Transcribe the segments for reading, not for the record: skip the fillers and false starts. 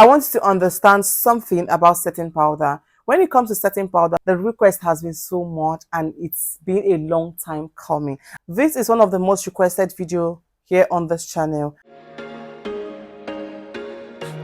I want you to understand something about setting powder. When it comes to setting powder, the request has been so much and it's been a long time coming. This is one of the most requested video here on this channel.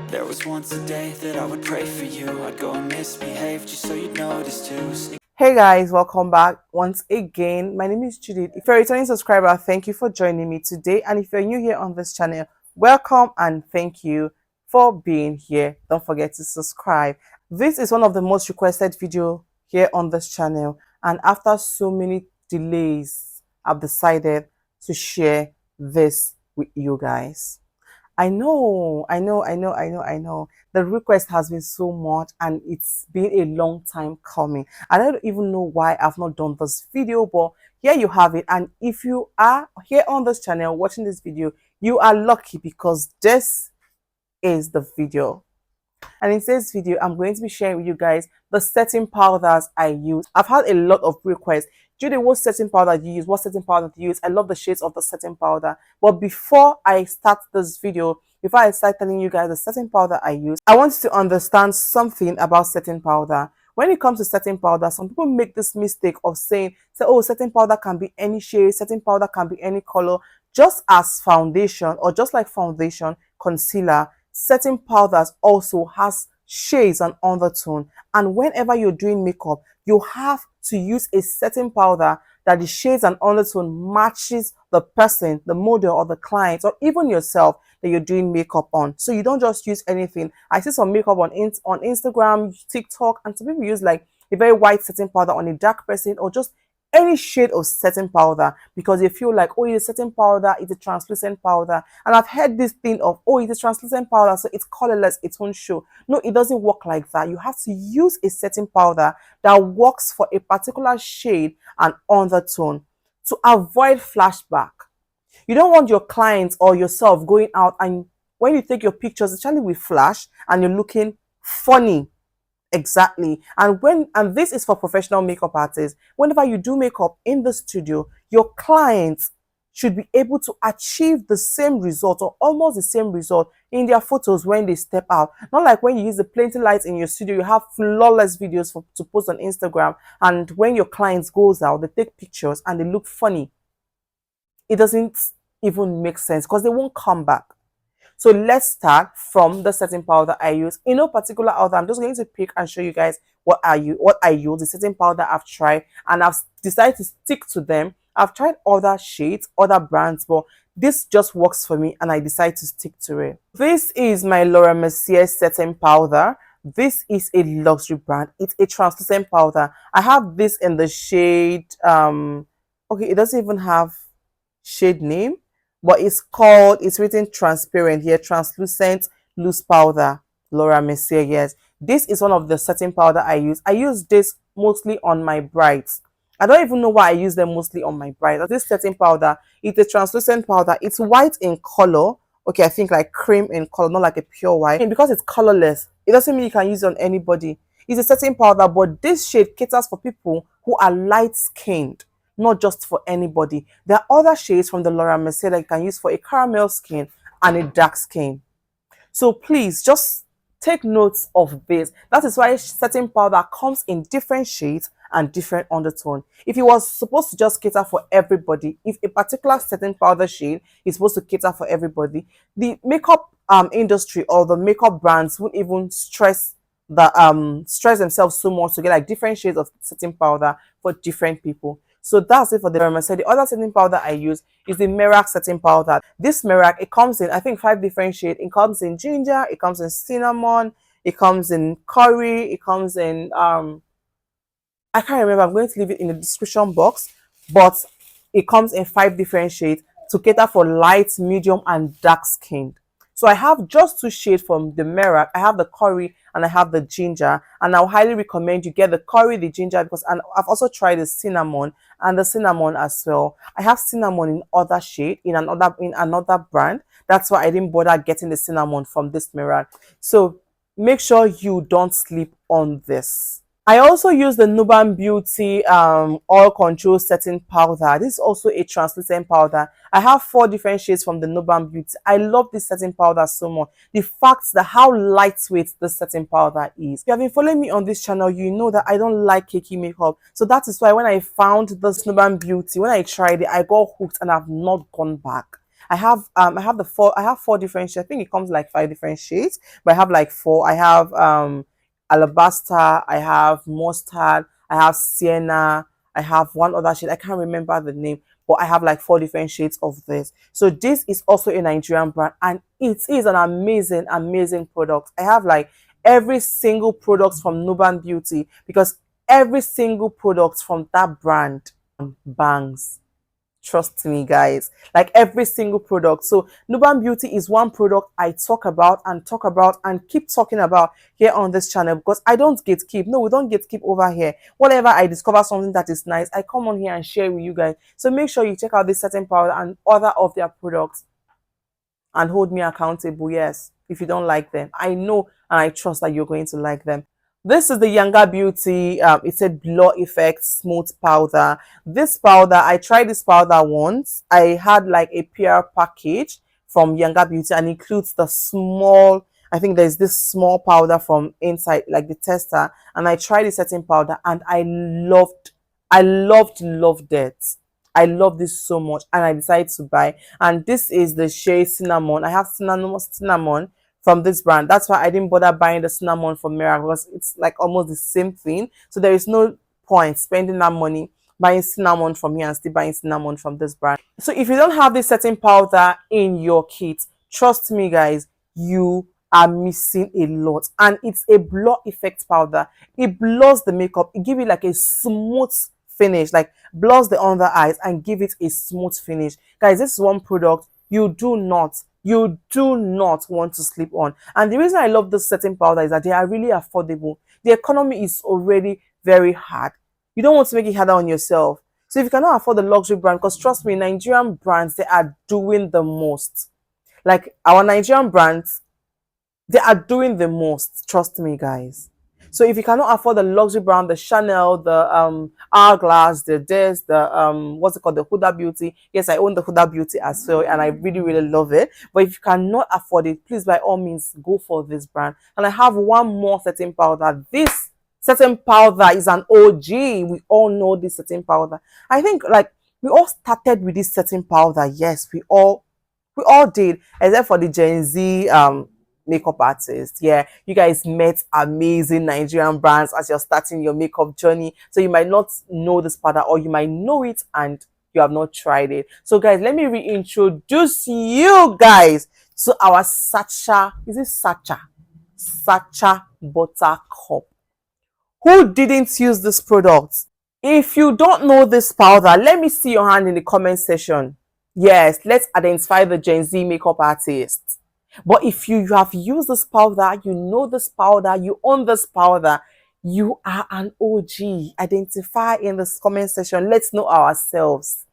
There was once a day that I would pray for you. I'd go and misbehave just so you'd notice too. Hey guys, welcome back once again. My name is Judith. If you're a returning subscriber, thank you for joining me today. And if you're new here on this channel, welcome and thank you for being here. Don't forget to subscribe. This is one of the most requested video here on this channel. And after so many delays, I've decided to share this with you guys. I know. The request has been so much and it's been a long time coming. I don't even know why I've not done this video, but here you have it. And if you are here on this channel watching this video, you are lucky because this is the video. And in today's video, I'm going to be sharing with you guys the setting powders I use. I've had a lot of requests. Judy, what setting powder do you use? What setting powder do you use? I love the shades of the setting powder. But before I start this video, before I start telling you guys the setting powder I use, I want you to understand something about setting powder. When it comes to setting powder, some people make this mistake of saying, oh, setting powder can be any shade, setting powder can be any color. Just as foundation, or just like foundation, concealer, setting powders also has shades and undertone, and whenever you're doing makeup you have to use a setting powder that the shades and undertone matches the person, the model or the client or even yourself that you're doing makeup on. So you don't just use anything. I see some makeup on Instagram, TikTok, and some people use like a very white setting powder on a dark person or just any shade of setting powder because they feel like, oh, it's a setting powder, it's a translucent powder. And I've heard this thing of, oh, it's a translucent powder, so it's colorless, it won't show. No, it doesn't work like that. You have to use a setting powder that works for a particular shade and undertone to avoid flashback. You don't want your clients or yourself going out and when you take your pictures, especially with flash, and you're looking funny. Exactly. And this is for professional makeup artists. Whenever you do makeup in the studio, your clients should be able to achieve the same result or almost the same result in their photos when they step out. Not like when you use the plenty lights in your studio, you have flawless videos to post on Instagram, and when your clients goes out, they take pictures and they look funny. It doesn't even make sense because they won't come back. So let's start from the setting powder I use. In no particular order, I'm just going to pick and show you guys what I use, the setting powder I've tried, and I've decided to stick to them. I've tried other shades, other brands, but this just works for me and I decide to stick to it. This is my Laura Mercier setting powder. This is a luxury brand. It's a translucent powder. I have this in the shade, okay, it doesn't even have shade name, but it's written transparent here, translucent loose powder, Laura Mercier. Yes, this is one of the setting powder I use. I use this mostly on my brides. I don't even know why I use them mostly on my brides. This setting powder, it's a translucent powder. It's white in color. Okay, I think like cream in color, not like a pure white. And because it's colorless, it doesn't mean you can use it on anybody. It's a setting powder, but this shade caters for people who are light skinned, not just for anybody. There are other shades from the Laura Mercier that you can use for a caramel skin and a dark skin. So please just take notes of this. That is why setting powder comes in different shades and different undertone. If it was supposed to just cater for everybody, if a particular setting powder shade is supposed to cater for everybody, the makeup industry or the makeup brands wouldn't even stress themselves so much to get like different shades of setting powder for different people. So that's it for the Mercier. The other setting powder I use is the Mirac setting powder. This Mirac, it comes in, I think, 5 different shades. It comes in ginger, it comes in cinnamon, it comes in curry, it comes in, I can't remember. I'm going to leave it in the description box. But it comes in 5 different shades to cater for light, medium, and dark skin. So I have just 2 shades from the Mirac. I have the curry and I have the ginger. And I highly recommend you get the curry, the ginger, because and I've also tried the cinnamon and the cinnamon as well. I have cinnamon in other shade, in another brand. That's why I didn't bother getting the cinnamon from this Mirac. So make sure you don't sleep on this. I also use the Nuban Beauty oil control setting powder. This is also a translucent powder. I have 4 different shades from the Nuban Beauty. I love this setting powder so much. The fact that how lightweight this setting powder is. If you have been following me on this channel, you know that I don't like cakey makeup. So that is why when I found this Nuban Beauty, when I tried it, I got hooked and I've not gone back. I have 4 different shades. I think it comes like 5 different shades, but I have like 4. I have alabaster, I have mustard, I have sienna, I have one other shade. I can't remember the name, but I have like 4 different shades of this. So this is also a Nigerian brand, and it is an amazing, amazing product. I have like every single product from Nuban Beauty because every single product from that brand bangs. Trust me, guys. Like every single product. So Nuban Beauty is one product I talk about and keep talking about here on this channel because I don't gatekeep. No, we don't gatekeep over here. Whatever I discover something that is nice, I come on here and share with you guys. So make sure you check out this setting powder and other of their products and hold me accountable. Yes, if you don't like them, I know and I trust that you're going to like them. This is the Younger Beauty. It's a Blur Effect Smooth Powder. This powder, I tried this powder once. I had like a PR package from Younger Beauty and includes the small, I think there's this small powder from inside, like the tester. And I tried the setting powder and loved it. I love this so much and I decided to buy. And this is the shade Cinnamon. I have cinnamon from this brand. That's why I didn't bother buying the cinnamon from Mirac because it's like almost the same thing. So there is no point spending that money buying cinnamon from here and still buying cinnamon from this brand. So if you don't have this setting powder in your kit, trust me guys, you are missing a lot. And it's a blur effect powder. It blurs the makeup. It gives it like a smooth finish, like blurs the under eyes and give it a smooth finish. Guys, this is one product you do not want to sleep on. And the reason I love this setting powder is that they are really affordable. The economy is already very hard. You don't want to make it harder on yourself. So if you cannot afford the luxury brand, because trust me, Nigerian brands, they are doing the most. Like our Nigerian brands, they are doing the most. Trust me, guys. So if you cannot afford the luxury brand, the Chanel, the Hourglass, the this, the what's it called, the Huda Beauty. Yes, I own the Huda Beauty as well, and I really, really love it. But if you cannot afford it, please by all means go for this brand. And I have one more setting powder. This setting powder is an OG. We all know this setting powder. I think like we all started with this setting powder. Yes, we all did, except for the Gen Z makeup artists. Yeah, you guys met amazing Nigerian brands as you're starting your makeup journey. So you might not know this powder or you might know it and you have not tried it. So guys, let me reintroduce you guys to our Sacha. Is it Sacha? Sacha Buttercup. Who didn't use this product? If you don't know this powder, let me see your hand in the comment section. Yes, let's identify the Gen Z makeup artist. But if you have used this powder, you know this powder, you own this powder, you are an OG. Identify in this comment section. Let's know ourselves.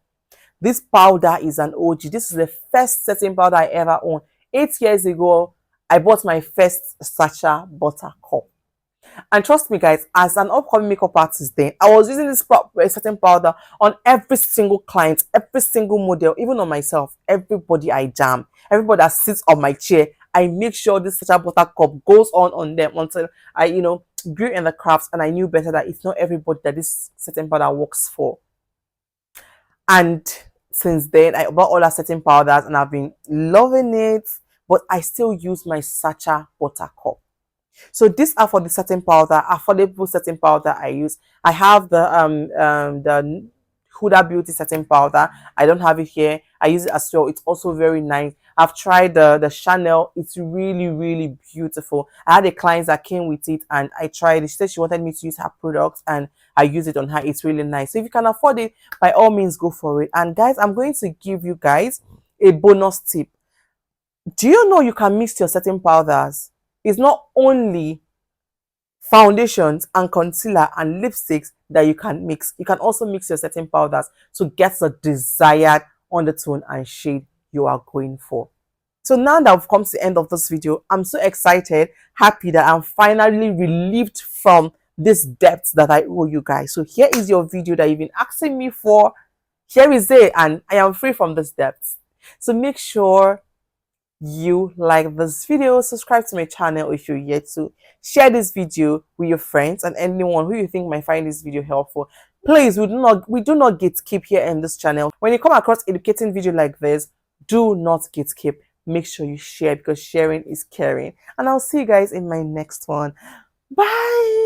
This powder is an OG. This is the first setting powder I ever owned. 8 years ago, I bought my first Sacha Buttercup. And trust me, guys, as an upcoming makeup artist, then I was using this certain powder on every single client, every single model, even on myself. Everybody I jam, everybody that sits on my chair, I make sure this Sacha Buttercup goes on them until I, grew in the crafts and I knew better that it's not everybody that this certain powder works for. And since then, I bought all our setting powders and I've been loving it, but I still use my Sacha Buttercup. So these are for the setting powder, affordable setting powder I use. I have the Huda Beauty setting powder. I don't have it here. I use it as well. It's also very nice. I've tried the Chanel. It's really, really beautiful. I had a client that came with it and I tried it. She said she wanted me to use her products and I use it on her. It's really nice. So if you can afford it, by all means go for it. And guys, I'm going to give you guys a bonus tip. Do you know you can mix your setting powders? It's not only foundations and concealer and lipsticks that you can mix. You can also mix your setting powders to get the desired undertone and shade you are going for. So now that we've come to the end of this video, I'm so excited, happy that I'm finally relieved from this debt that I owe you guys. So here is your video that you've been asking me for. Here is it, and I am free from this debt. So make sure you like this video, subscribe to my channel if you're yet to, share this video with your friends and anyone who you think might find this video helpful. Please, we do not gatekeep here in this channel. When you come across educating video like this, do not gatekeep. Make sure you share, because sharing is caring. And I'll see you guys in my next one. Bye.